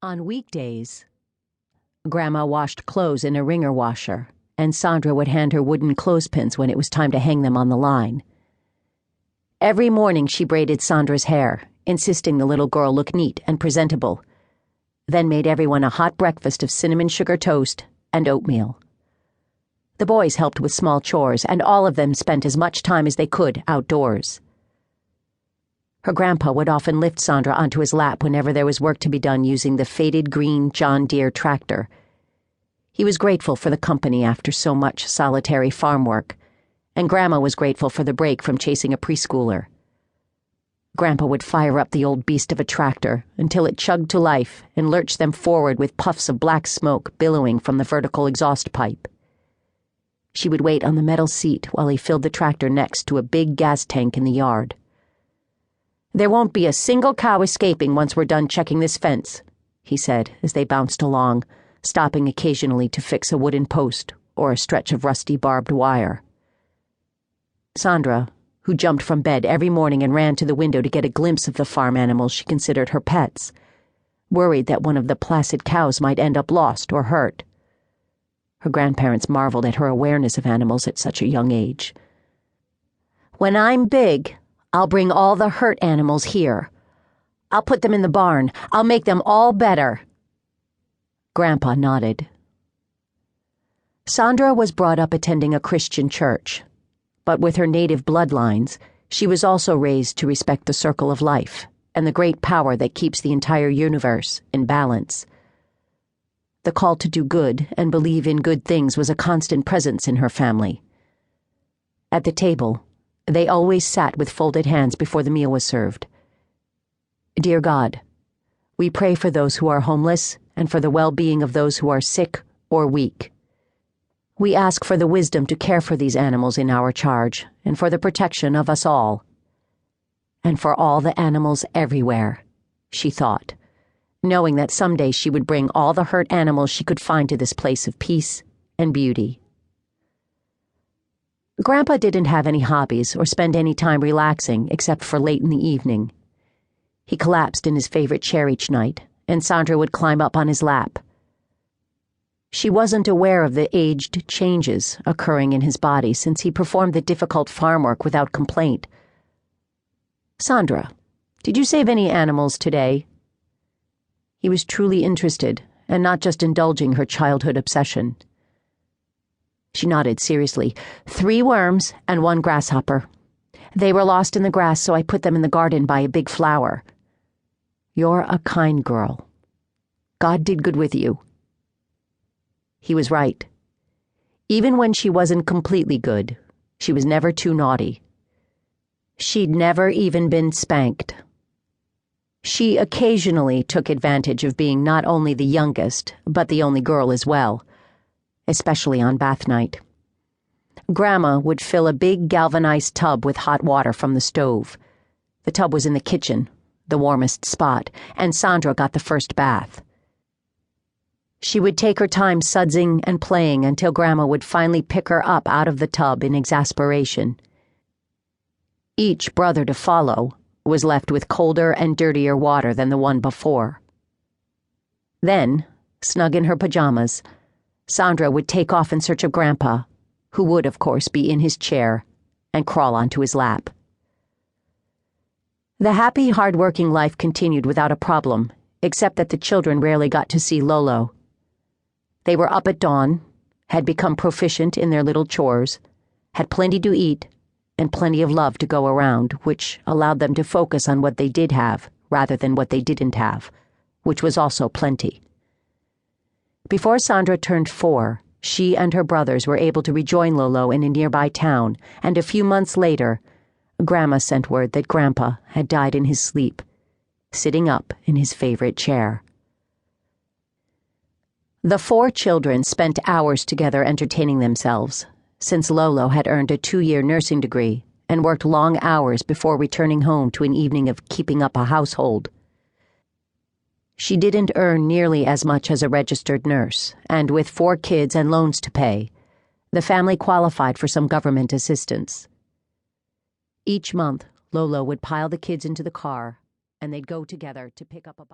On weekdays, Grandma washed clothes in a wringer washer, and Sandra would hand her wooden clothespins when it was time to hang them on the line. Every morning she braided Sandra's hair, insisting the little girl look neat and presentable, then made everyone a hot breakfast of cinnamon sugar toast and oatmeal. The boys helped with small chores, and all of them spent as much time as they could outdoors. Her grandpa would often lift Sandra onto his lap whenever there was work to be done using the faded green John Deere tractor. He was grateful for the company after so much solitary farm work, and Grandma was grateful for the break from chasing a preschooler. Grandpa would fire up the old beast of a tractor until it chugged to life and lurched them forward with puffs of black smoke billowing from the vertical exhaust pipe. She would wait on the metal seat while he filled the tractor next to a big gas tank in the yard. "There won't be a single cow escaping once we're done checking this fence," he said as they bounced along, stopping occasionally to fix a wooden post or a stretch of rusty barbed wire. Sandra, who jumped from bed every morning and ran to the window to get a glimpse of the farm animals she considered her pets, worried that one of the placid cows might end up lost or hurt. Her grandparents marveled at her awareness of animals at such a young age. "When I'm big, I'll bring all the hurt animals here. I'll put them in the barn. I'll make them all better." Grandpa nodded. Sandra was brought up attending a Christian church, but with her native bloodlines, she was also raised to respect the circle of life and the great power that keeps the entire universe in balance. The call to do good and believe in good things was a constant presence in her family. At the table, they always sat with folded hands before the meal was served. "Dear God, we pray for those who are homeless and for the well-being of those who are sick or weak. We ask for the wisdom to care for these animals in our charge and for the protection of us all. And for all the animals everywhere," she thought, knowing that someday she would bring all the hurt animals she could find to this place of peace and beauty. Grandpa didn't have any hobbies or spend any time relaxing except for late in the evening. He collapsed in his favorite chair each night, and Sandra would climb up on his lap. She wasn't aware of the aged changes occurring in his body since he performed the difficult farm work without complaint. "Sandra, did you save any animals today?" He was truly interested, and not just indulging her childhood obsession. She nodded seriously. "3 worms and 1 grasshopper. They were lost in the grass, so I put them in the garden by a big flower." "You're a kind girl. God did good with you." He was right. Even when she wasn't completely good, she was never too naughty. She'd never even been spanked. She occasionally took advantage of being not only the youngest, but the only girl as well, especially on bath night. Grandma would fill a big galvanized tub with hot water from the stove. The tub was in the kitchen, the warmest spot, and Sandra got the first bath. She would take her time sudsing and playing until Grandma would finally pick her up out of the tub in exasperation. Each brother to follow was left with colder and dirtier water than the one before. Then, snug in her pajamas, Sandra would take off in search of Grandpa, who would, of course, be in his chair, and crawl onto his lap. The happy, hard-working life continued without a problem, except that the children rarely got to see Lolo. They were up at dawn, had become proficient in their little chores, had plenty to eat, and plenty of love to go around, which allowed them to focus on what they did have rather than what they didn't have, which was also plenty. Before Sandra turned 4, she and her brothers were able to rejoin Lolo in a nearby town, and a few months later, Grandma sent word that Grandpa had died in his sleep, sitting up in his favorite chair. The 4 children spent hours together entertaining themselves, since Lolo had earned a 2-year nursing degree and worked long hours before returning home to an evening of keeping up a household. She didn't earn nearly as much as a registered nurse, and with 4 kids and loans to pay, the family qualified for some government assistance. Each month, Lolo would pile the kids into the car, and they'd go together to pick up a